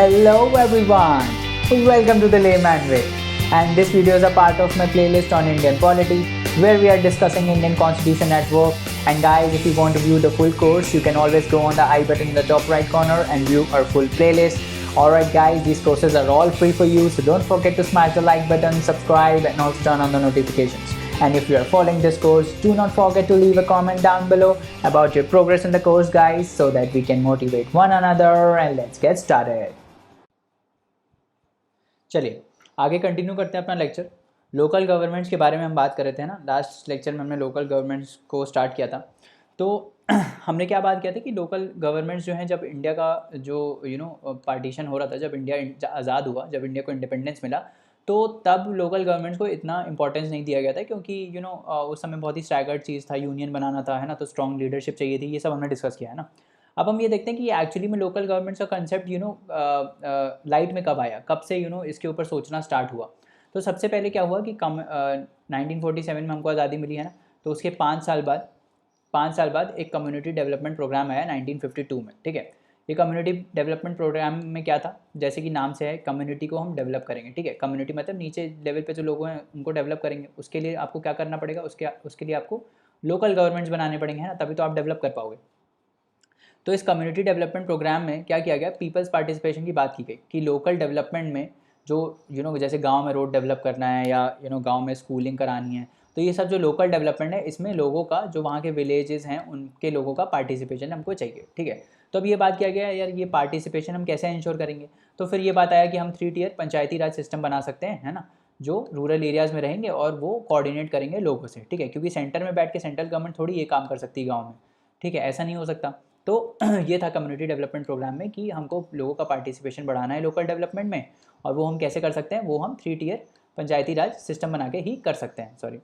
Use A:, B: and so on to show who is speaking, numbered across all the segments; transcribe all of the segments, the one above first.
A: Hello everyone, welcome to the Layman Way, and this video is a part of my playlist on Indian polity where we are discussing Indian Constitution at work. And guys, if you want to view the full course, you can always go on the I button in the top right corner and view our full playlist. Alright guys, these courses are all free for you, so don't forget to smash the like button, subscribe and also turn on the notifications. And if you are following this course, do not forget to leave a comment down below about your progress in the course guys, so that we can motivate one another. And let's get started. चलिए आगे continue करते हैं अपना lecture. Local governments के बारे में हम बात कर रहे थे ना, लास्ट लेक्चर में हमने लोकल गवर्नमेंट्स को स्टार्ट किया था। तो हमने क्या बात किया था कि लोकल गवर्नमेंट्स जो हैं, जब इंडिया का जो पार्टीशन हो रहा था, जब इंडिया आज़ाद हुआ, जब इंडिया को इंडिपेंडेंस मिला, तो तब लोकल गवर्नमेंट्स को इतना इंपॉर्टेंस नहीं दिया गया था, क्योंकि उस समय बहुत ही स्टैगर्ड चीज़ था, यूनियन बनाना था, है ना, तो स्ट्रॉन्ग लीडरशिप चाहिए थी, ये सब हमने डिस्कस किया है ना। अब हम ये देखते हैं कि एक्चुअली में लोकल गवर्नमेंट्स का कंसेप्ट लाइट में कब आया, कब से इसके ऊपर सोचना स्टार्ट हुआ। तो सबसे पहले क्या हुआ कि 1947 में हमको आज़ादी मिली है ना, तो उसके 5 साल बाद एक कम्युनिटी डेवलपमेंट प्रोग्राम आया 1952 में। ठीक है, ये कम्युनिटी डेवलपमेंट प्रोग्राम में क्या था, जैसे कि नाम से है, कम्युनिटी को हम डेवलप करेंगे। ठीक है, कम्युनिटी मतलब नीचे लेवल पे जो लोग हैं उनको डेवलप करेंगे। उसके लिए आपको क्या करना पड़ेगा, उसके लिए आपको लोकल गवर्नमेंट्स बनाने पड़ेंगे, है ना, तभी तो आप डेवलप कर पाओगे। तो इस कम्युनिटी डेवलपमेंट प्रोग्राम में क्या किया गया, पीपल्स पार्टिसिपेशन की बात की गई कि लोकल डेवलपमेंट में जो जैसे गांव में रोड डेवलप करना है या गांव में स्कूलिंग करानी है, तो ये सब जो लोकल डेवलपमेंट है, इसमें लोगों का, जो वहाँ के विलेजेस हैं उनके लोगों का पार्टिसिपेशन हमको चाहिए। ठीक है, तो अब ये बात किया गया यार, ये पार्टिसिपेशन हम कैसे इंश्योर करेंगे। तो फिर ये बात आया कि हम 3 टियर पंचायती राज सिस्टम बना सकते हैं, है ना, जो रूरल एरियाज़ में रहेंगे और वो कोऑर्डिनेट करेंगे लोगों से। ठीक है, क्योंकि सेंटर में बैठ के सेंट्रल गवर्नमेंट थोड़ी ये काम कर सकती है गाँव में। ठीक है, ऐसा नहीं हो सकता। तो ये था कम्युनिटी डेवलपमेंट प्रोग्राम में कि हमको लोगों का पार्टिसिपेशन बढ़ाना है लोकल डेवलपमेंट में, और वो हम कैसे कर सकते हैं, वो हम 3 टियर पंचायती राज सिस्टम बना के ही कर सकते हैं।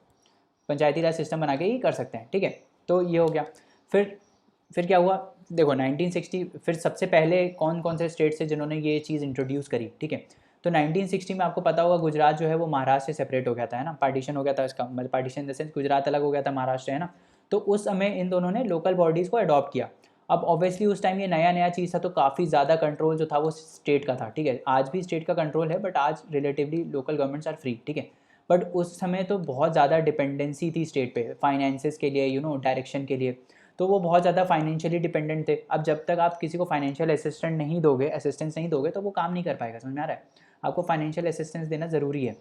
A: पंचायती राज सिस्टम बना के ही कर सकते हैं। ठीक है, तो ये हो गया। फिर क्या हुआ, देखो 1960, फिर सबसे पहले कौन कौन से स्टेट से जिन्होंने ये चीज़ इंट्रोड्यूस करी। ठीक है, तो 1960 में आपको पता होगा गुजरात जो है वो महाराष्ट्र से सेपरेट हो गया था, है ना, पार्टीशन हो गया था इसका, मतलब partition in the sense Gujarat अलग हो गया था, महाराष्ट्र, है ना। तो उस समय इन दोनों ने लोकल बॉडीज़ को अडॉप्ट किया। अब ऑब्वियसली उस टाइम ये नया चीज़ था, तो काफ़ी ज़्यादा कंट्रोल जो था वो स्टेट का था। ठीक है, आज भी स्टेट का कंट्रोल है, बट आज relatively local governments are free. ठीक है, बट उस समय तो बहुत ज़्यादा डिपेंडेंसी थी स्टेट पे, फाइनेंसेस के लिए, डायरेक्शन के लिए, तो वो बहुत ज़्यादा फाइनेंशियली डिपेंडेंट थे। अब जब तक आप किसी को फाइनेंशियल असिस्टेंस नहीं दोगे तो वो काम नहीं कर पाएगा। समझ में आ रहा है, आपको फाइनेंशियल असिस्टेंस देना ज़रूरी है।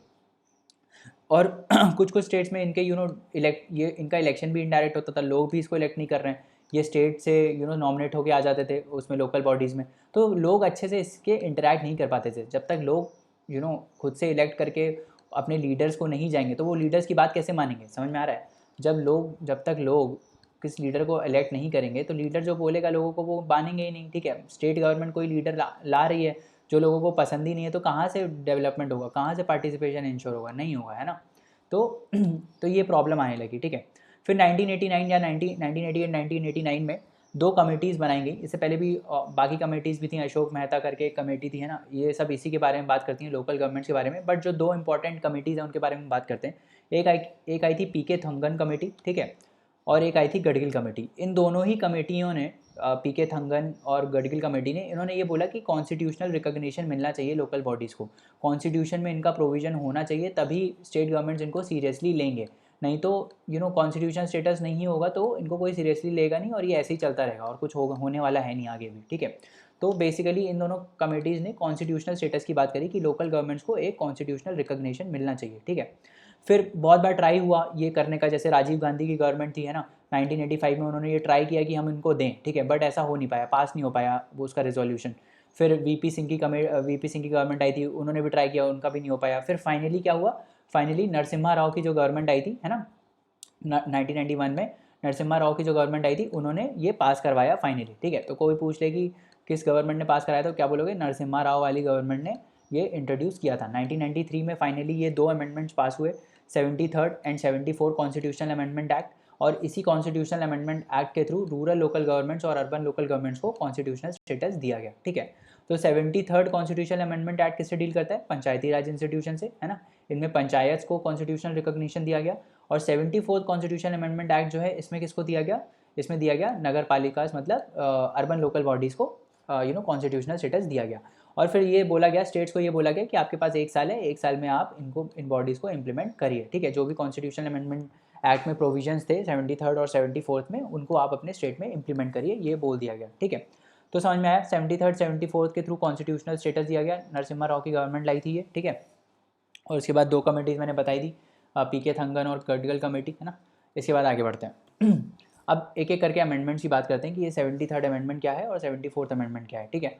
A: और कुछ स्टेट्स में इनके इनका इलेक्शन भी इनडायरेक्ट होता था, लोग भी इसको इलेक्ट नहीं कर रहे हैं, ये स्टेट से नॉमिनेट होके आ जाते थे उसमें लोकल बॉडीज़ में, तो लोग अच्छे से इसके इंटरेक्ट नहीं कर पाते थे। जब तक लोग खुद से इलेक्ट करके अपने लीडर्स को नहीं जाएंगे, तो वो लीडर्स की बात कैसे मानेंगे। समझ में आ रहा है, जब तक लोग किस लीडर को इलेक्ट नहीं करेंगे, तो लीडर जो बोलेगा लोगों को वो मानेंगे ही नहीं। ठीक है, स्टेट गवर्नमेंट कोई लीडर ला रही है जो लोगों को पसंद ही नहीं है, तो कहाँ से डेवलपमेंट होगा, कहाँ से पार्टिसिपेशन इंश्योर होगा, नहीं होगा, है ना। तो ये प्रॉब्लम आने लगी। ठीक है, फिर 1989 या 1988 1989 में 2 कमेटीज़ बनाई गई। इससे पहले भी बाकी कमेटीज़ भी थी, अशोक मेहता करके एक कमेटी थी, है ना, ये सब इसी के बारे में बात करती हैं, लोकल गवर्नमेंट्स के बारे में। बट जो 2 इंपॉर्टेंट कमेटीज़ हैं उनके बारे में बात करते हैं। एक आई थी पीके थंगन कमेटी, ठीक है, और एक आई थी गडगिल कमेटी। इन दोनों ही कमेटियों ने, पीके थंगन और गडगिल कमेटी ने, इन्होंने ये बोला कि कॉन्स्टिट्यूशनल रिकॉग्निशन मिलना चाहिए लोकल बॉडीज़ को, कॉन्स्टिट्यूशन में इनका प्रोविज़न होना चाहिए, तभी स्टेट गवर्नमेंट्स इनको सीरियसली लेंगे। नहीं तो कॉन्स्टिट्यूशन स्टेटस नहीं होगा तो इनको कोई सीरियसली लेगा नहीं, और ये ऐसे ही चलता रहेगा, और कुछ होने वाला है नहीं आगे भी। ठीक है, तो बेसिकली इन दोनों कमेटीज़ ने कॉन्स्टिट्यूशनल स्टेटस की बात करी कि लोकल गवर्नमेंट्स को एक कॉन्स्टिट्यूशनल रिकॉग्निशन मिलना चाहिए। ठीक है, फिर बहुत बार ट्राई हुआ ये करने का, जैसे राजीव गांधी की गवर्नमेंट थी, है ना, 1985 में उन्होंने ये ट्राई किया कि हम इनको दें। ठीक है, बट ऐसा हो नहीं पाया, पास नहीं हो पाया वो उसका रेजोल्यूशन। फिर वीपी सिंह की गवर्नमेंट आई थी, उन्होंने भी ट्राई किया, उनका भी नहीं हो पाया। फिर फाइनली क्या हुआ, फाइनली नरसिम्हा राव की जो गवर्नमेंट आई थी, है ना, 1991 में नरसिम्हा राव की जो गवर्नमेंट आई थी, उन्होंने ये पास करवाया फाइनली। ठीक है, तो कोई पूछ ले कि किस गवर्नमेंट ने पास कराया, तो क्या बोलोगे, नरसिम्हा राव वाली गवर्नमेंट ने ये इंट्रोड्यूस किया था। 1993 में फाइनली ये 2 अमेंडमेंट्स पास हुए, 73rd and 74 constitutional amendment act, और इसी कॉन्स्टिट्यूशनल अमेंडमेंट एक्ट के थ्रू रूरल लोकल गवर्नमेंट्स और अर्बन लोकल गवर्नमेंट्स को कॉन्स्टिट्यूशनल स्टेटस दिया गया। ठीक है, तो 73rd कॉन्स्टिट्यूशनल अमेंडमेंट एक्ट किससे डील करता है, पंचायती राज इंस्टीट्यूशन से, है ना, इनमें पंचायत को कॉन्स्टिट्यूशनल रिकॉग्निशन दिया गया। और 74th कॉन्स्टिट्यूशनल अमेंडमेंट एक्ट जो है, इसमें किसको दिया गया, इसमें दिया गया नगर पालिका, मतलब अर्बन लोकल बॉडीज़ को कॉन्स्टिट्यूशनल स्टेटस दिया गया। और फिर ये बोला गया, स्टेट्स को ये बोला गया कि आपके पास 1 साल है, 1 साल में आप इनको, इन बॉडीज़ को इम्प्लीमेंट करिए, ठीक है। जो भी कॉन्स्टिट्यूशनल अमेंडमेंट एक्ट में प्रोविजंस थे 73rd और 74th में, उनको आप अपने स्टेट में इम्प्लीमेंट करिए, ये बोल दिया गया, ठीक है। तो समझ में आया, 73rd 74th के थ्रू कॉन्स्टिट्यूशनल स्टेटस दिया गया, नरसिम्हा राव की गवर्नमेंट लाई थी ये, ठीक है। और उसके बाद 2 कमेटीज़ मैंने बताई दी, पीके थंगन और गडगल कमेटी, है ना। इसके बाद आगे बढ़ते हैं। अब एक एक करके अमेंडमेंट्स की बात करते हैं कि ये 73rd अमेंडमेंट क्या है और 74th अमेंडमेंट क्या है, ठीक है।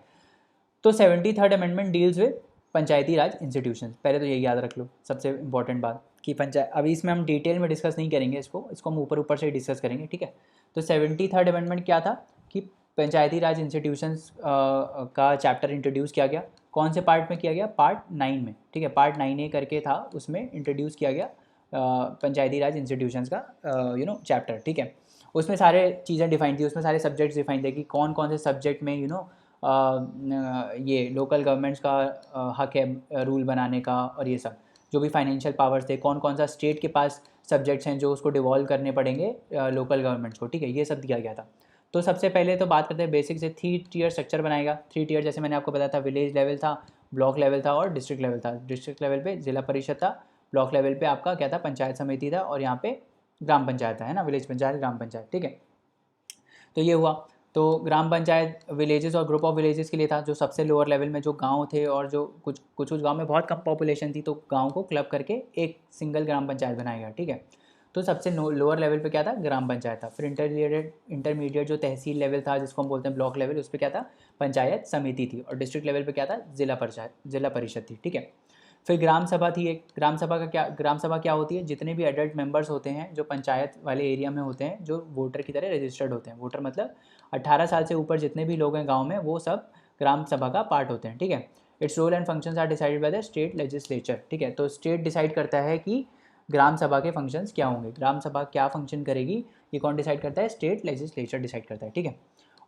A: तो 73rd amendment deals with Panchayati Raj institution. पहले तो यही याद रख लो, सबसे इंपॉर्टेंट बात कि पंचायत, अभी इसमें हम डिटेल में डिस्कस नहीं करेंगे, इसको हम ऊपर ऊपर से ही डिस्कस करेंगे, ठीक है। तो 73rd अमेंडमेंट क्या था कि पंचायती राज इंस्टीट्यूशंस का चैप्टर इंट्रोड्यूस किया गया। कौन से पार्ट में किया गया? पार्ट 9 में, ठीक है। पार्ट 9A करके था, उसमें इंट्रोड्यूस किया गया पंचायती राज इंस्टीट्यूशंस का चैप्टर, ठीक है। उसमें सारे चीज़ें डिफाइन थी, उसमें सारे सब्जेक्ट्स डिफाइन थे कि कौन कौन से सब्जेक्ट में ये लोकल गवर्नमेंट्स का हक है रूल बनाने का, और ये सब जो भी फाइनेंशियल पावर्स थे, कौन कौन सा स्टेट के पास सब्जेक्ट्स हैं जो उसको डिवॉल्व करने पड़ेंगे लोकल गवर्नमेंट्स को, ठीक है। ये सब दिया गया था। तो सबसे पहले तो बात करते हैं बेसिक से, 3 टियर स्ट्रक्चर बनाएगा। 3 टियर जैसे मैंने आपको बताया था, विलेज लेवल था, ब्लॉक लेवल था और डिस्ट्रिक्ट लेवल था। डिस्ट्रिक्ट लेवल पे जिला परिषद था, ब्लॉक लेवल पे आपका क्या था? पंचायत समिति था, और यहाँ पे ग्राम पंचायत है ना, विलेज पंचायत, ग्राम पंचायत, ठीक है। तो ये हुआ। तो ग्राम पंचायत विलेजेस और ग्रुप ऑफ विलेजेस के लिए था, जो सबसे लोअर लेवल में जो गांव थे और जो कुछ गांव में बहुत कम पॉपुलेशन थी, तो गांव को क्लब करके एक सिंगल ग्राम पंचायत बनाया गया, ठीक है। तो सबसे लोअर लेवल पे क्या था? ग्राम पंचायत था। फिर इंटरमीडिएट जो तहसील लेवल था, जिसको हम बोलते हैं ब्लॉक लेवल, उस पर क्या था? पंचायत समिति थी। और डिस्ट्रिक्ट लेवल पे क्या था? जिला परिषद थी, ठीक है। फिर ग्राम सभा थी एक। ग्राम सभा क्या होती है? जितने भी एडल्ट मेंबर्स होते हैं जो पंचायत वाले एरिया में होते हैं, जो वोटर की तरह रजिस्टर्ड होते हैं, वोटर मतलब 18 साल से ऊपर जितने भी लोग हैं गांव में, वो सब ग्राम सभा का पार्ट होते हैं, ठीक है। Its role and functions are decided by the state legislature, ठीक है। तो स्टेट डिसाइड करता है कि ग्राम सभा के फंक्शंस क्या होंगे, ग्राम सभा क्या फंक्शन करेगी, ये कौन डिसाइड करता है? स्टेट लेजिस्लेचर डिसाइड करता है, ठीक है।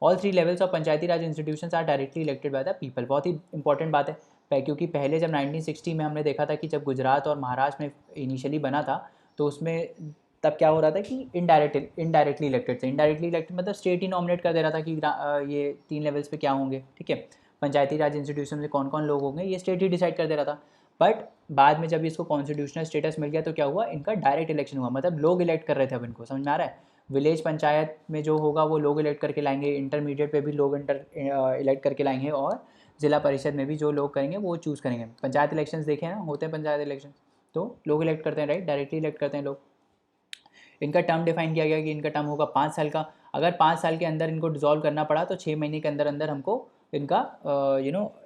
A: All 3 levels of Panchayati Raj institutions are directly elected by the people. बहुत ही इंपॉर्टेंट बात है, क्योंकि पहले जब 1960 में हमने देखा था कि जब गुजरात और महाराष्ट्र में इनिशियली बना था, तो उसमें तब क्या हो रहा था कि इनडायरेक्टली इलेक्टेड थे। इनडायरेक्टली इलेक्टेड मतलब स्टेट ही नॉमिनेट कर दे रहा था कि ये 3 लेवल्स पे क्या होंगे, ठीक है। पंचायती राज इंस्टीट्यूशन में कौन कौन लोग होंगे, ये स्टेट ही डिसाइड कर दे रहा था। बट बाद में जब इसको कॉन्स्टिट्यूशनल स्टेटस मिल गया, तो क्या हुआ? इनका डायरेक्ट इलेक्शन हुआ, मतलब लोग इलेक्ट कर रहे थे। अब इनको समझ में आ रहा है? विलेज पंचायत में जो होगा वो लोग इलेक्ट करके लाएंगे, इंटरमीडिएट पे भी लोग इलेक्ट करके लाएंगे, और जिला परिषद में भी जो लोग करेंगे वो चूज़ करेंगे। पंचायत इलेक्शंस देखे हैं ना, होते हैं पंचायत इलेक्शन, तो लोग इलेक्ट करते हैं, राइट, डायरेक्टली इलेक्ट करते हैं लोग। इनका टर्म डिफाइन किया गया कि इनका टर्म होगा 5 साल का। अगर 5 साल के अंदर इनको डिसॉल्व करना पड़ा, तो 6 महीने के अंदर अंदर हमको इनका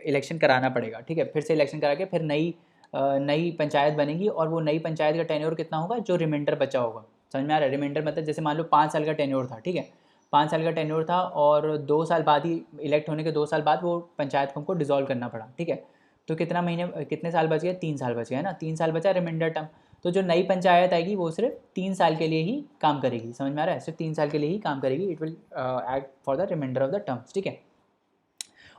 A: इलेक्शन कराना पड़ेगा, ठीक है। फिर से इलेक्शन करा के फिर नई पंचायत बनेगी, और वो नई पंचायत का टेन्योर कितना होगा? जो रिमाइंडर बचा होगा। समझ में आ रहा है? रिमाइंडर मतलब जैसे मान लो 5 साल का टेन्योर था, ठीक है, 5 साल का टेन्योर था, और 2 साल बाद ही, इलेक्ट होने के 2 साल बाद वो पंचायत को हमको डिसॉल्व करना पड़ा, ठीक है। तो कितने साल बच गए? 3 साल बच गए, है ना। 3 साल बचा रिमाइंडर टर्म। तो जो नई पंचायत आएगी वो सिर्फ 3 साल के लिए ही काम करेगी। समझ में आ रहा है? सिर्फ 3 साल के लिए ही काम करेगी। It will act for the reminder of the terms, ठीक है।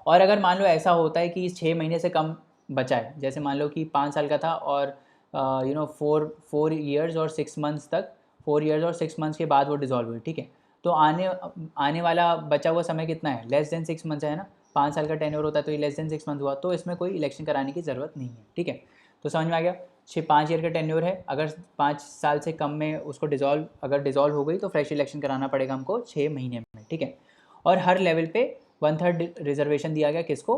A: और अगर मान लो ऐसा होता है कि 6 महीने से कम बचा है, जैसे मान लो कि 5 साल का था, और 4 ईयर्स और 6 मंथ्स तक, 4 ईयर्स और 6 मंथ्स के बाद वो डिसॉल्व हुई, ठीक है। तो आने वाला बचा हुआ समय कितना है? लेस देन 6 मंथ्स है ना। 5 साल का टेन्योर होता है, तो ये लेस देन 6 मंथ हुआ, तो इसमें कोई इलेक्शन कराने की ज़रूरत नहीं है, ठीक है। तो समझ में आ गया? 5 ईयर का टेन्योर है, अगर 5 साल से कम में उसको अगर डिसॉल्व हो गई, तो फ्रेश इलेक्शन कराना पड़ेगा हमको 6 महीने में, ठीक है। और हर लेवल पे 1/3 रिजर्वेशन दिया गया, किसको?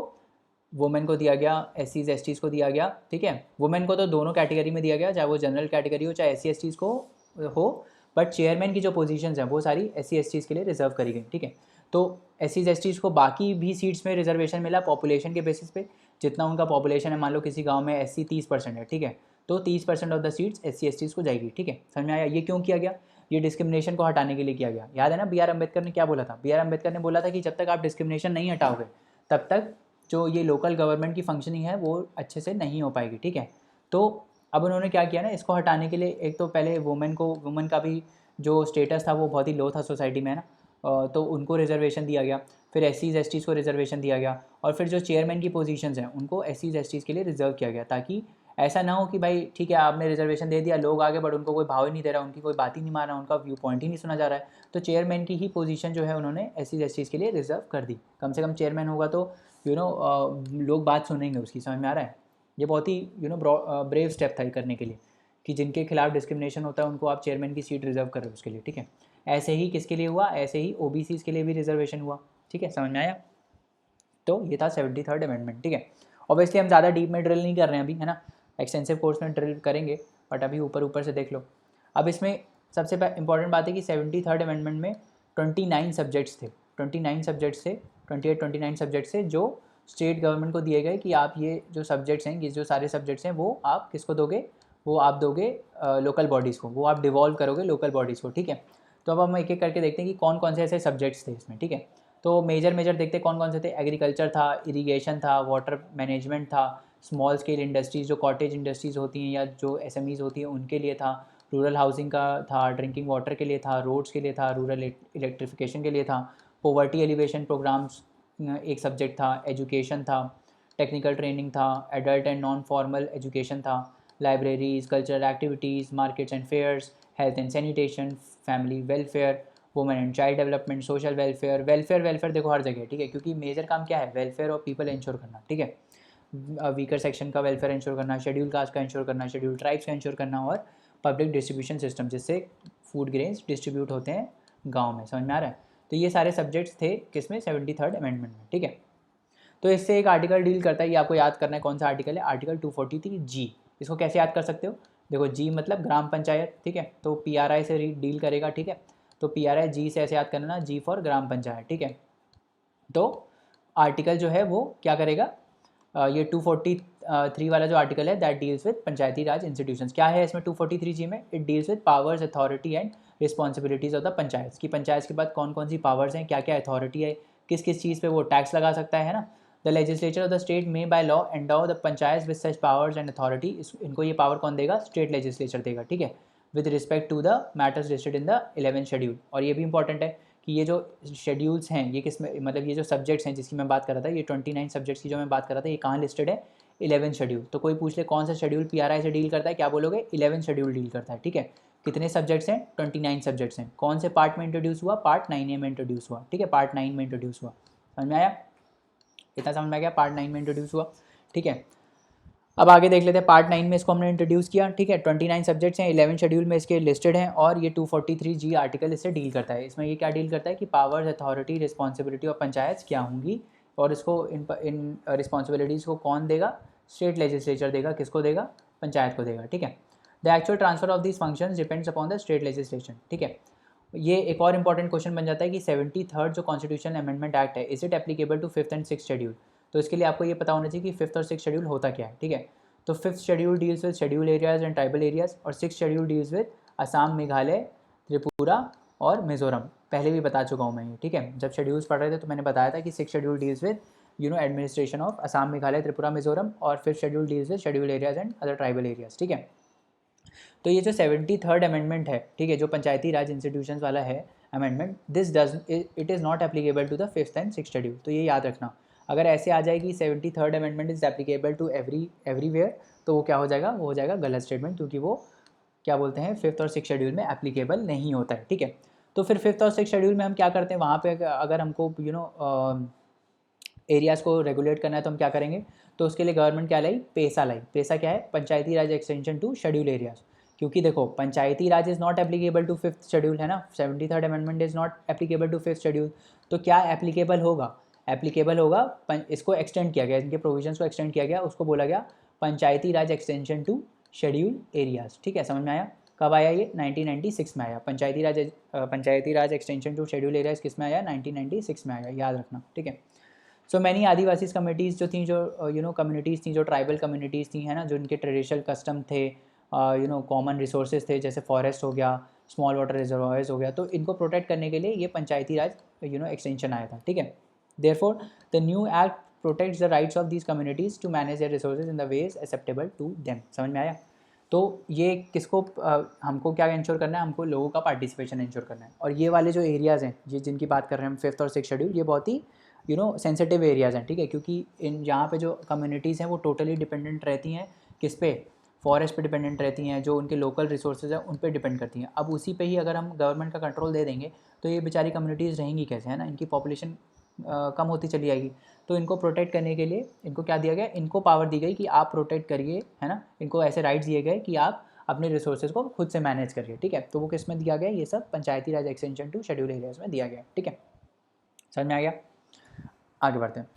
A: वुमेन को दिया गया, SCs STs को दिया गया, ठीक है। वुमेन को तो दोनों कैटेगरी में दिया गया, चाहे वो जनरल कैटेगरी हो, चाहे SC STs को हो, बट चेयरमैन की जो पोजीशंस हैं वो सारी SC STs के लिए रिजर्व करी गई, ठीक है। तो SCs STs को बाकी भी सीट्स में रिजर्वेशन मिला पॉपुलेशन के बेसिस पे। जितना उनका पॉपुलेशन है, मान लो किसी गाँव में SC 30% है, ठीक है, तो 30% of the seats SC STs को जाएगी, ठीक है। समझ में आया? ये क्यों किया गया? ये डिस्क्रिमिनेशन को हटाने के लिए किया गया। याद है ना, BR अम्बेडकर ने क्या बोला था? BR अम्बेडकर ने बोला था कि जब तक आप डिस्क्रिमिनेशन नहीं हटाओगे, तब तक जो ये लोकल गवर्नमेंट की फंक्शनिंग है वो अच्छे से नहीं हो पाएगी, ठीक है। तो अब उन्होंने क्या किया ना, इसको हटाने के लिए, एक तो पहले वुमेन का भी जो स्टेटस था वो बहुत ही लो था सोसाइटी में, है ना, तो उनको रिजर्वेशन दिया गया। फिर SCs STs को रिजर्वेशन दिया गया, और फिर जो चेयरमैन की पोजीशंस हैं उनको SCs STs के लिए रिजर्व किया गया, ताकि ऐसा ना हो कि भाई ठीक है आपने रिजर्वेशन दे दिया, लोग आगे बट उनको कोई भाव ही नहीं दे रहा, उनकी कोई बात ही नहीं मान रहा, उनका व्यू पॉइंट ही नहीं सुना जा रहा है। तो चेयरमैन की ही पोजीशन जो है उन्होंने SC/STs के लिए रिजर्व कर दी। कम से कम चेयरमैन होगा तो लोग बात सुनेंगे उसकी, समझ में आ रहा है। ये बहुत ही ब्रेव स्टेप था ये करने के लिए कि जिनके खिलाफ डिस्क्रिमिनेशन होता है उनको आप चेयरमैन की सीट रिजर्व कर रहे हो उसके लिए, ठीक है। ऐसे ही किसके लिए हुआ, ऐसे ही OBCs के लिए भी रिजर्वेशन हुआ, ठीक है, समझ में आया। तो ये था 73rd अमेंडमेंट, ठीक है। ऑब्वियसली हम ज़्यादा डीप में ड्रिल नहीं कर रहे हैं अभी, है ना, एक्सटेंसिव कोर्स में ड्रिल करेंगे, बट अभी ऊपर ऊपर से देख लो। अब इसमें सबसे इंपॉर्टेंट बात है कि 73rd अमेंडमेंट में 29 सब्जेक्ट्स थे, 29 सब्जेक्ट्स थे, 29 सब्जेक्ट्स थे जो स्टेट गवर्नमेंट को दिए गए कि आप ये जो सब्जेक्ट्स हैं, ये जो सारे सब्जेक्ट्स हैं वो आप किसको दोगे, वो आप दोगे लोकल बॉडीज़ को, वो आप डिवॉल्व करोगे लोकल बॉडीज़ को, ठीक है। तो अब हम एक एक करके देखते हैं कि कौन कौन से ऐसे सब्जेक्ट्स थे इसमें, ठीक है। तो मेजर देखते कौन कौन से थे। एग्रीकल्चर था, इरिगेशन था, वाटर मैनेजमेंट था, स्मॉल स्केल इंडस्ट्रीज़ जो कॉटेज इंडस्ट्रीज़ होती हैं या जो SMEs होती हैं उनके लिए था, रूरल हाउसिंग का था, ड्रिंकिंग वाटर के लिए था, रोड्स के लिए था, रूरल इलेक्ट्रिफिकेशन के लिए था, पोवर्टी एलिवेशन प्रोग्राम्स एक सब्जेक्ट था, एजुकेशन था, टेक्निकल ट्रेनिंग था, adult and non formal education था, libraries, cultural activities, markets and fairs, health and sanitation, family welfare, women and child development, social welfare देखो हर जगह, ठीक है, क्योंकि मेजर काम क्या है, वेलफेयर ऑफ पीपल इंश्योर करना, ठीक है। वीकर सेक्शन का वेलफेयर इंश्योर करना, शेड्यूल कास्ट का इंश्योर करना, शेड्यूल ट्राइब्स का इंश्योर करना, और पब्लिक डिस्ट्रीब्यूशन सिस्टम जिससे फूड ग्रेन्स डिस्ट्रीब्यूट होते हैं गाँव में, समझ में आ रहा है। तो ये सारे सब्जेक्ट्स थे किसमें, 73rd अमेंडमेंट में, ठीक है। तो इससे एक आर्टिकल डील करता है, ये आपको याद करना है कौन सा आर्टिकल है, आर्टिकल 243G। इसको कैसे याद कर सकते हो, देखो G मतलब ग्राम पंचायत, ठीक है, तो PRI से डील करेगा, ठीक है। तो PRI G से ऐसे याद करना, G फॉर ग्राम पंचायत, ठीक है। तो आर्टिकल जो है वो क्या करेगा, ये 243 वाला जो आर्टिकल है that deals with Panchayati Raj institutions. क्या है इसमें 243G में, it deals with powers, authority and responsibilities of the panchayat, की पंचायत के बाद कौन कौन सी पावर्स हैं, क्या क्या अथॉरिटी है, किस किस चीज़ पे वो टैक्स लगा सकता है ना। The legislature of the state में by law endow the panchayat with such powers and authority, इनको ये पावर कौन देगा, स्टेट लेजिस्लेचर देगा, ठीक है, with respect to the matters listed in the 11th schedule. और ये भी इंपॉर्टेंट है कि ये जो शेड्यूल्स हैं ये किस में, मतलब ये जो सब्जेक्ट्स हैं जिसकी मैं बात कर रहा था, ये 29 सब्जेक्ट्स की जो मैं बात कर रहा था, ये कहाँ लिस्टेड है, 11th शेड्यूल। तो कोई पूछ ले कौन सा शेड्यूल PRI से डील करता है, क्या बोलोगे, 11th शेड्यूल डील करता है, ठीक है। कितने सब्जेक्ट्स हैं, 29 सब्जेक्ट्स हैं। कौन से पार्ट में इंट्रोड्यूस हुआ, पार्ट 9A में इंट्रोड्यूस हुआ, ठीक है, पार्ट 9 में इंट्रोड्यूस हुआ, समझ में आया, इतना समझ में आ गया, पार्ट 9 में इंट्रोड्यूस हुआ, ठीक है। अब आगे देख लेते हैं, पार्ट 9 में इसको हमने इंट्रोड्यूस किया, ठीक है। 29 सब्जेक्ट्स हैं, 11 शेड्यूल में इसके लिस्टेड हैं, और ये 243G आर्टिकल इससे डील करता है। इसमें ये क्या डील करता है कि powers, authority, responsibility of panchayat क्या होंगी, और इसको इन रिस्पॉन्सिबिलिटीज़ को कौन देगा, स्टेट लेजिस्लेचर देगा, किसको देगा, पंचायत को देगा, ठीक है। The actual transfer of this functions depends upon the state legislation, ठीक है। ये एक और इंपॉर्टेंट क्वेश्चन बन जाता है कि 73rd जो कॉन्स्टिट्यूशनल अमेंडमेंट एक्ट है, is it applicable to 5th and 6th schedule. तो इसके लिए आपको ये पता होना चाहिए कि 5th और 6th शेड्यूल होता क्या है, ठीक है। तो 5th schedule deals with schedule areas and tribal areas, और 6th schedule deals with Assam, Meghalaya, Tripura और मिजोरम। पहले भी बता चुका हूँ मैं ये, ठीक है। जब शेड्यूल्स पढ़ रहे थे तो मैंने बताया था कि 6th schedule deals with administration of Assam, Meghalaya, Tripura, Mizoram, और 5th schedule deals with schedule areas and other tribal areas, ठीक है। तो ये जो 73rd अमेंडमेंट है, ठीक है, जो पंचायती राज इंस्टीट्यूशंस वाला है amendment, this does it is not applicable to the 5th and 6th schedule. तो ये याद रखना, अगर ऐसे आ जाएगी 73rd amendment is applicable to everywhere, तो वो क्या हो जाएगा, वो हो जाएगा गलत स्टेटमेंट, क्योंकि वो क्या बोलते हैं 5th और 6th शेड्यूल में एप्लीकेबल नहीं होता है, ठीक है। तो फिर 5th और 6th शेड्यूल में हम क्या करते हैं, वहाँ पे अगर हमको एरियाज़ को रेगुलेट करना है तो हम क्या करेंगे, तो उसके लिए गवर्नमेंट क्या लाई, पेसा लाई। पेसा क्या है, Panchayati Raj extension to schedule areas. क्योंकि देखो Panchayati Raj is not applicable to 5th schedule, है ना, 73rd amendment is not applicable to 5th schedule. तो क्या एप्लीकेबल होगा, एप्लीकेबल होगा, इसको एक्सटेंड किया गया, इनके प्रोविजंस को एक्सटेंड किया गया, उसको बोला गया पंचायती Raj extension to schedule areas, ठीक है, समझ में आया। कब आया ये, 1996 में आया। पंचायती Raj extension to schedule areas किस में आया, 1996 में आया, याद रखना, ठीक है। सो मैनी आदिवासी कम्युनिटीज़ जो थी, जो कम्युनिटीज़ थी, जो ट्राइबल कम्युनिटीज़ थी, है ना, जो उनके ट्रेडिशनल कस्टम थे, कॉमन रिसोर्सेज थे, जैसे फॉरेस्ट हो गया, स्मॉल वाटर रिजर्वायर्स हो गया, तो इनको प्रोटेक्ट करने के लिए ये पंचायती राज एक्सटेंशन आया था, ठीक है। Therefore the new act protects the rights of these communities to manage their resources in the ways acceptable to them, समझ में आया। तो ये किसको हमको क्या इंश्योर करना है, हमको लोगों का पार्टिसिपेशन इंश्योर करना है। और ये वाले जो एरियाज़ हैं, ये जिनकी बात कर रहे हैं हम 5th और 6th शेड्यूल, ये बहुत ही सेंसिटिव एरियाज़ हैं, ठीक है, क्योंकि इन यहाँ पे जो कम्युनिटीज़ हैं वो टोटली डिपेंडेंट रहती हैं किस पे, फॉरेस्ट पे डिपेंडेंट रहती हैं, जो उनके लोकल रिसोर्सेज हैं उन पे डिपेंड करती हैं। अब उसी पे ही अगर हम गवर्नमेंट का कंट्रोल दे देंगे तो ये बेचारी कम्युनिटीज़ रहेंगी कैसे, है ना, इनकी पॉपुलेशन कम होती चली जाएगी। तो इनको प्रोटेक्ट करने के लिए इनको क्या दिया गया, इनको पावर दी गई कि आप प्रोटेक्ट करिए, है ना, इनको ऐसे राइट्स दिए गए कि आप अपने रिसोर्सेज को खुद से मैनेज करिए, ठीक है। तो वो किस में दिया गया, ये सब पंचायती Raj extension to schedule areas में दिया गया, ठीक है। समझ में आ गया, आगे बढ़ते हैं।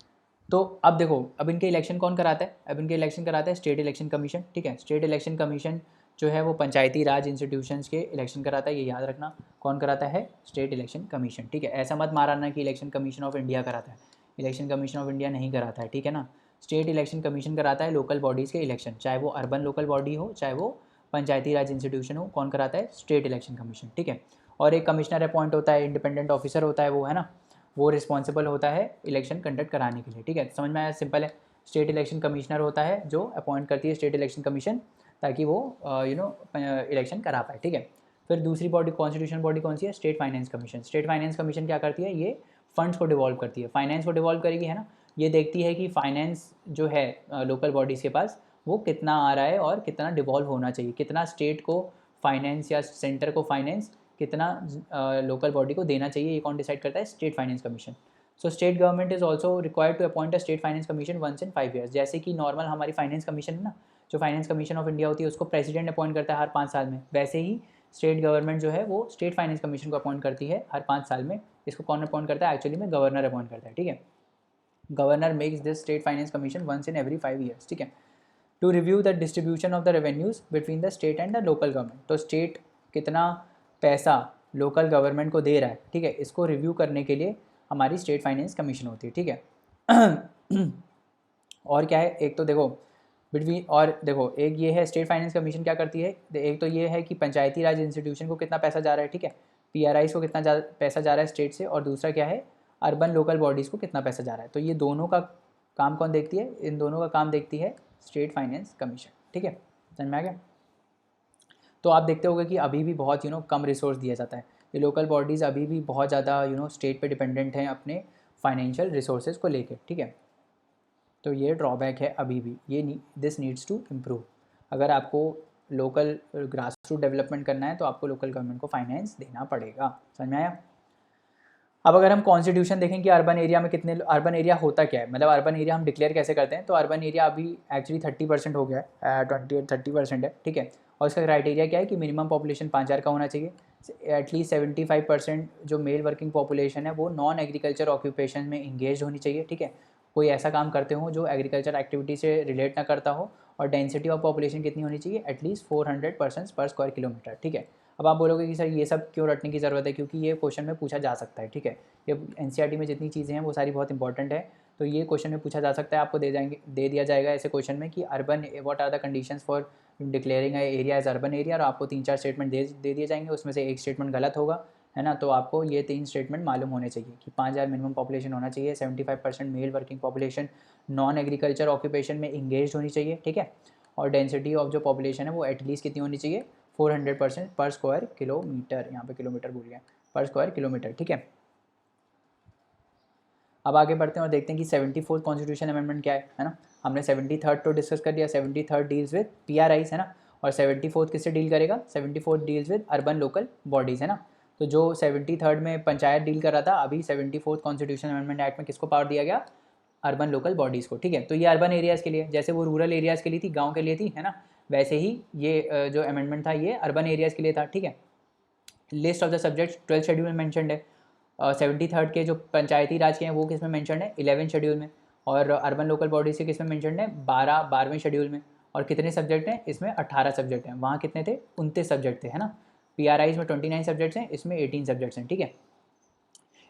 A: तो अब देखो, अब इनके इलेक्शन कौन कराता है, अब इनके इलेक्शन कराता है स्टेट इलेक्शन कमीशन, ठीक है। स्टेट इलेक्शन कमीशन जो है वो पंचायती राज इंस्टीट्यूशंस के इलेक्शन कराता है, ये याद रखना, कौन कराता है, स्टेट इलेक्शन कमीशन, ठीक है। ऐसा मत माराना कि इलेक्शन कमीशन ऑफ इंडिया कराता है, इलेक्शन कमीशन ऑफ इंडिया नहीं कराता है, ठीक है ना। स्टेट इलेक्शन कमीशन कराता है लोकल बॉडीज़ के इलेक्शन, चाहे वो अर्बन लोकल बॉडी हो, चाहे वो पंचायती राज इंस्टीट्यूशन हो, कौन कराता है, स्टेट इलेक्शन कमीशन, ठीक है। और एक कमिश्नर अपॉइंट होता है, इंडिपेंडेंट ऑफिसर होता है वो, है ना, वो रिस्पॉन्सिबल होता है इलेक्शन कंडक्ट कराने के लिए, ठीक है। समझ में आया, सिंपल है। स्टेट इलेक्शन कमिश्नर होता है जो अपॉइंट करती है स्टेट इलेक्शन कमीशन, ताकि वो इलेक्शन करा पाए, ठीक है। फिर दूसरी बॉडी, कॉन्स्टिट्यूशन बॉडी कौन सी है, state finance commission. State finance commission क्या करती है, ये फंड्स को डिवॉल्व करती है, फाइनेंस को डिवॉल्व करेगी, है ना। ये देखती है कि फाइनेंस जो है लोकल बॉडीज़ के पास वो कितना आ रहा है और कितना डिवॉल्व होना चाहिए, कितना स्टेट को फाइनेंस या सेंटर को फाइनेंस कितना लोकल बॉडी को देना चाहिए, ये कौन डिसाइड करता है, state finance commission. So state government is also required to appoint a state finance commission once in 5 years. जैसे कि नॉर्मल हमारी फाइनेंस कमीशन है ना, जो फाइनेंस कमीशन ऑफ इंडिया होती है उसको प्रेसिडेंट अपॉइंट करता है हर 5 साल में, वैसे ही स्टेट गवर्नमेंट जो है वो स्टेट फाइनेंस कमीशन को अपॉइंट करती है हर 5 साल में। इसको कौन अपॉइंट करता है, एक्चुअली में गवर्नर अपॉइंट करता है, ठीक है। Governor makes this state finance commission once in every 5 years, ठीक है, to review the distribution of the revenues between the state and the local government. तो स्टेट कितना पैसा लोकल गवर्नमेंट को दे रहा है, ठीक है, इसको रिव्यू करने के लिए हमारी स्टेट फाइनेंस कमीशन होती है, ठीक है। और क्या है, एक तो देखो बिटवीन, और देखो एक ये है स्टेट फाइनेंस कमीशन क्या करती है, एक तो ये है कि पंचायती राज इंस्टीट्यूशन को कितना पैसा जा रहा है, ठीक है, पीआरआईज को कितना पैसा जा रहा है स्टेट से, और दूसरा क्या है, अर्बन लोकल बॉडीज़ को कितना पैसा जा रहा है। तो ये दोनों का काम कौन देखती है, इन दोनों का काम देखती है स्टेट फाइनेंस कमीशन, ठीक है। समझ में आ गया। तो आप देखते होंगे कि अभी भी बहुत कम रिसोर्स दिया जाता है, ये लोकल बॉडीज़ अभी भी बहुत ज़्यादा स्टेट पे डिपेंडेंट हैं अपने फाइनेंशियल रिसोर्सेज को लेके, ठीक है। तो ये ड्रॉबैक है अभी भी, ये दिस नीड्स टू इम्प्रूव। अगर आपको लोकल ग्रास रूट डेवलपमेंट करना है तो आपको लोकल गवर्नमेंट को फाइनेंस देना पड़ेगा। समझ में आया। अब अगर हम कॉन्स्टिट्यूशन देखें कि अर्बन एरिया में कितने, अर्बन एरिया होता क्या है, मतलब अर्बन एरिया हम डिक्लेयर कैसे करते हैं, तो अर्बन एरिया अभी एक्चुअली 30% हो गया है, 28-30% है, ठीक है। और इसका क्राइटेरिया क्या है कि मिनिमम पॉपुलेशन 5,000 का होना चाहिए, एटलीस्ट 75% जो मेल वर्किंग पॉपुलेशन है वो नॉन एग्रीकल्चर ऑक्यूपेशन में इंगेज होनी चाहिए, ठीक है, कोई ऐसा काम करते हो जो एग्रीकल्चर एक्टिविटी से रिलेट ना करता हो, और डेंसिटी ऑफ पॉपुलेशन कितनी होनी चाहिए, एटलीस्ट 400 पर्सन्स पर स्क्वायर किलोमीटर, ठीक है। अब आप बोलोगे कि सर ये सब क्यों रटने की ज़रूरत है, क्योंकि ये क्वेश्चन में पूछा जा सकता है, ठीक है। ये एनसीईआरटी में जितनी चीज़ें हैं वो सारी बहुत इंपॉर्टेंट है, तो ये क्वेश्चन में पूछा जा सकता है, आपको दे दिया जाएगा ऐसे क्वेश्चन में कि urban, what are the conditions for declaring area as urban area, और आपको 3-4 स्टेटमेंट दे दिए जाएंगे, उसमें से एक स्टेटमेंट गलत होगा, है ना। तो आपको ये 3 स्टेटमेंट मालूम होने चाहिए कि 5,000 मिनिमम पॉपुलेशन होना चाहिए, 75% mail working population non agriculture occupation में इंगेज होनी चाहिए, ठीक है, और डेंसिटी ऑफ जो पॉपुलेशन है वो एटलीस्ट कितनी होनी चाहिए, 400% पर स्क्वायर किलोमीटर, यहाँ पे किलोमीटर भूल गया, पर स्क्वायर किलोमीटर, ठीक है। अब आगे बढ़ते हैं और देखते हैं कि 74th कॉन्स्टिट्यूशन अमेंडमेंट क्या है ना। हमने 73rd तो डिस्कस कर दिया, 73rd डील्स विद पीआरआईज, है ना, और 74th किससे डील करेगा, 74th deals with urban local bodies, है ना। तो जो 73rd में पंचायत डील कर रहा था, अभी 74th कॉन्स्टिट्यूशन अमेंडमेंट एक्ट में किसको पावर दिया गया, अर्बन लोकल बॉडीज़ को, ठीक है। तो ये अर्बन एरियाज़ के लिए, जैसे वो रूरल एरियाज़ के लिए थी, गाँव के लिए थी, है ना, वैसे ही ये जो अमेंडमेंट था ये अर्बन एरियाज़ के लिए था, ठीक है। List of the subjects 12th schedule में मैंशनड है, 73rd के जो पंचायती राज के हैं वो किस में मैंशनड है, 11th शेड्यूल में, और अर्बन लोकल बॉडीज़ के किस में मैंशनड है, 12वें शेड्यूल में। और कितने सब्जेक्ट हैं इसमें, 18 सब्जेक्ट हैं, वहाँ कितने थे, 29 सब्जेक्ट थे, है ना। पीआरआईज में 29 सब्जेक्ट्स हैं, इसमें 18 सब्जेक्ट्स हैं, ठीक है।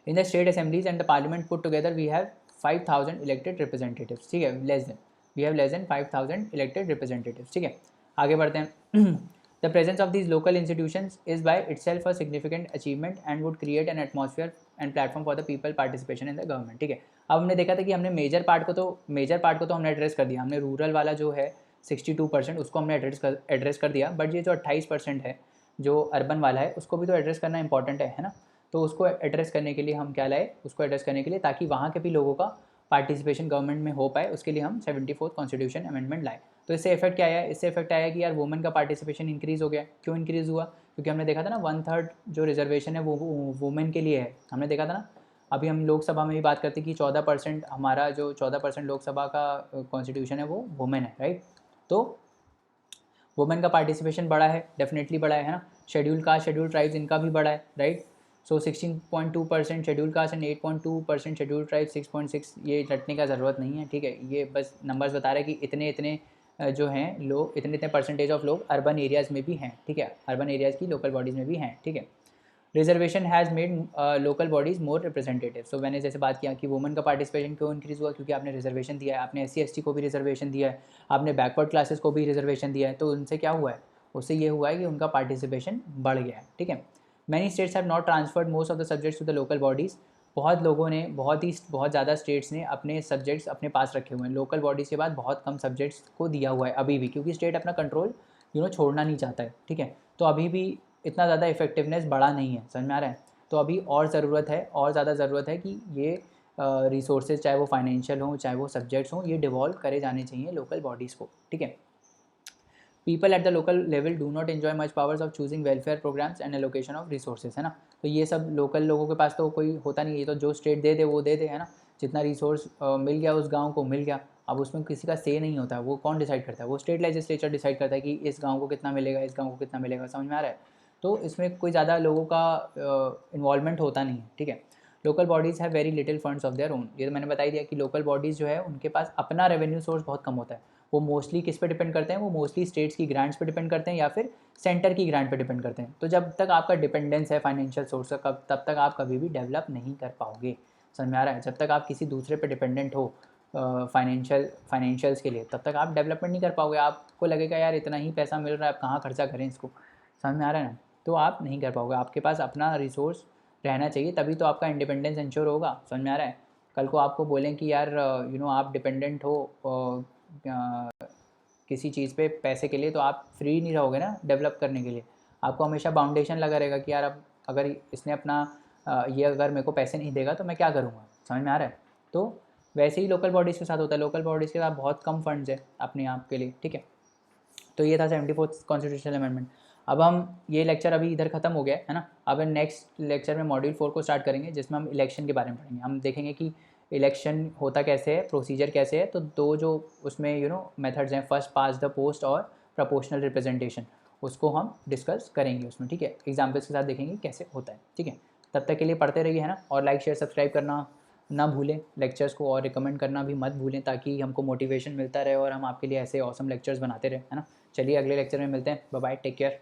A: In the state assemblies and the parliament put together we have 5,000 elected representatives, ठीक है, लेस देन 5,000 इलेक्टेड रिप्रेजेंटेटिव्स, ठीक है। आगे बढ़ते हैं। The presence of these local institutions is by itself a significant achievement and would create an atmosphere and platform for the people participation in the government, ठीक है। अब हमने देखा था कि हमने मेजर पार्ट को तो हमने एड्रेस कर दिया, हमने रूरल वाला जो है 62% उसको हमने एड्रेस कर दिया, बट ये जो 28% है जो अर्बन वाला है उसको भी तो एड्रेस करना इंपॉर्टेंट है ना। तो उसको एड्रेस करने के लिए हम क्या लाए, उसको एड्रेस करने के लिए ताकि वहाँ के भी लोगों का पार्टिसिपेशन गवर्नमेंट में हो पाए, उसके लिए हम 74th कॉन्स्टिट्यूशन अमेंडमेंट लाए। तो इससे इफेक्ट क्या आया, इससे इफेक्ट आया कि यार वुमेन का पार्टिसिपेशन इंक्रीज़ हो गया। क्यों इंक्रीज़ हुआ, क्योंकि हमने देखा था ना 1/3 जो रिजर्वेशन है वो वुमेन के लिए है। हमने देखा था ना, अभी हम लोकसभा में भी बात करते हैं कि 14% हमारा जो 14% लोकसभा का कॉन्स्टिट्यूशन है वो वुमेन है, राइट। तो वुमेन का पार्टिसिपेशन बढ़ा है, डेफिनेटली बढ़ा है ना। शेड्यूल कास्ट, शेड्यूल ट्राइब्स, इनका भी बढ़ा है, right. So 16.2% schedule caste and 8.2% schedule tribe, 6.6, ये रटने का ज़रूरत नहीं है, ठीक है। ये बस नंबर्स बता रहे हैं कि इतने इतने जो हैं लोग, इतने इतने परसेंटेज ऑफ लोग अर्बन एरियाज़ में भी हैं, ठीक है। अर्बन एरियाज़ की लोकल बॉडीज़ में भी हैं, ठीक है। Reservation has made local bodies more representative. So मैंने जैसे बात किया कि वुमेन का पार्टिसिपेशन क्यों इंक्रीज़ हुआ, क्योंकि आपने रिजर्वेशन दिया है, आपने SC ST को भी रिजर्वेशन दिया है, आपने बैकवर्ड क्लासेस को भी रिजर्वेशन दिया है। तो उनसे क्या हुआ है, उससे ये हुआ है कि उनका पार्टिसिपेशन बढ़ गया है, ठीक है। Many states have not transferred most of the subjects to the local bodies. बहुत लोगों ने, बहुत ज़्यादा स्टेट्स ने अपने सब्जेक्ट्स अपने पास रखे हुए हैं। लोकल बॉडीज़ के बाद बहुत कम सब्जेक्ट्स को दिया हुआ है अभी भी, क्योंकि स्टेट अपना कंट्रोल छोड़ना नहीं चाहता है, ठीक है। तो अभी भी इतना ज़्यादा इफेक्टिवनेस बढ़ा नहीं है, समझ में आ रहा है। तो अभी और ज़रूरत है, और ज़्यादा ज़रूरत है कि ये रिसोर्सेज, चाहे वो फाइनेंशियल हों, चाहे वो सब्जेक्ट्स हों, ये डिवॉल्व करे जाने चाहिए लोकल बॉडीज़ को, ठीक है। People at the local level do not enjoy much powers of choosing welfare programmes and allocation of resources, है ना। तो ये सब लोकल लोगों के पास तो कोई होता नहीं है, ये तो जो स्टेट दे दे वो दे दे, है ना। जितना रिसोर्स मिल गया उस गाँव को मिल गया, अब उसमें किसी का से नहीं होता है। वो कौन डिसाइड करता है, वो स्टेट लेजिस्लेचर डिसाइड करता है कि इस गाँव को कितना मिलेगा, इस गाँव को कितना मिलेगा, समझ में आ रहा है। तो इसमें कोई ज़्यादा लोगों का इन्वॉल्वमेंट होता नहीं है, ठीक है। Local bodies have very little funds of their own. ये तो मैंने बता ही दिया कि लोकल बॉडीज़ जो है उनके पास अपना रेवेन्यू सोर्स बहुत कम होता है। वो मोस्टली किस पे डिपेंड करते हैं, वो मोस्टली स्टेट्स की ग्रांट्स पे डिपेंड करते हैं या फिर सेंटर की ग्रांट पे डिपेंड करते हैं। तो जब तक आपका डिपेंडेंस है फाइनेंशियल सोर्स का, तब तक आप कभी भी डेवलप नहीं कर पाओगे, समझ में आ रहा है। जब तक आप किसी दूसरे पे डिपेंडेंट हो फाइनेंशियल्स के लिए, तब तक आप डेवलपमेंट नहीं कर पाओगे। आपको लगेगा यार इतना ही पैसा मिल रहा है, आप कहाँ खर्चा करें इसको, समझ में आ रहा है ना। तो आप नहीं कर पाओगे, आपके पास अपना रिसोर्स रहना चाहिए, तभी तो आपका इंडिपेंडेंस इंश्योर होगा, समझ में आ रहा है। कल को आपको बोलें कि यार आप डिपेंडेंट हो किसी चीज़ पे पैसे के लिए, तो आप फ्री नहीं रहोगे ना डेवलप करने के लिए। आपको हमेशा बाउंडेशन लगा रहेगा कि यार अब अगर इसने अपना ये अगर मेरे को पैसे नहीं देगा तो मैं क्या करूँगा, समझ में आ रहा है। तो वैसे ही लोकल बॉडीज़ के साथ होता है, लोकल बॉडीज़ के साथ बहुत कम फंड्स है अपने आप के लिए, ठीक है। तो ये था 74th कॉन्स्टिट्यूशनल अमेंडमेंट। अब हम ये लेक्चर अभी इधर ख़त्म हो गया है ना। अब नेक्स्ट लेक्चर में मॉड्यूल 4 को स्टार्ट करेंगे, जिसमें हम इलेक्शन के बारे में पढ़ेंगे। हम देखेंगे कि इलेक्शन होता कैसे है, प्रोसीजर कैसे है। तो दो जो उसमें मेथड्स हैं, फर्स्ट पास द पोस्ट और प्रोपोर्शनल रिप्रेजेंटेशन, उसको हम डिस्कस करेंगे उसमें, ठीक है। एग्जाम्पल्स के साथ देखेंगे कैसे होता है, ठीक है। तब तक के लिए पढ़ते रहिए, है ना। और लाइक शेयर सब्सक्राइब करना ना भूलें लेक्चर्स को, और रिकमेंड करना भी मत भूलें, ताकि हमको मोटिवेशन मिलता रहे और हम आपके लिए ऐसे ऑसम लेक्चर्स बनाते रहे, है ना। चलिए अगले लेक्चर में मिलते हैं, बाय बाय, टेक केयर।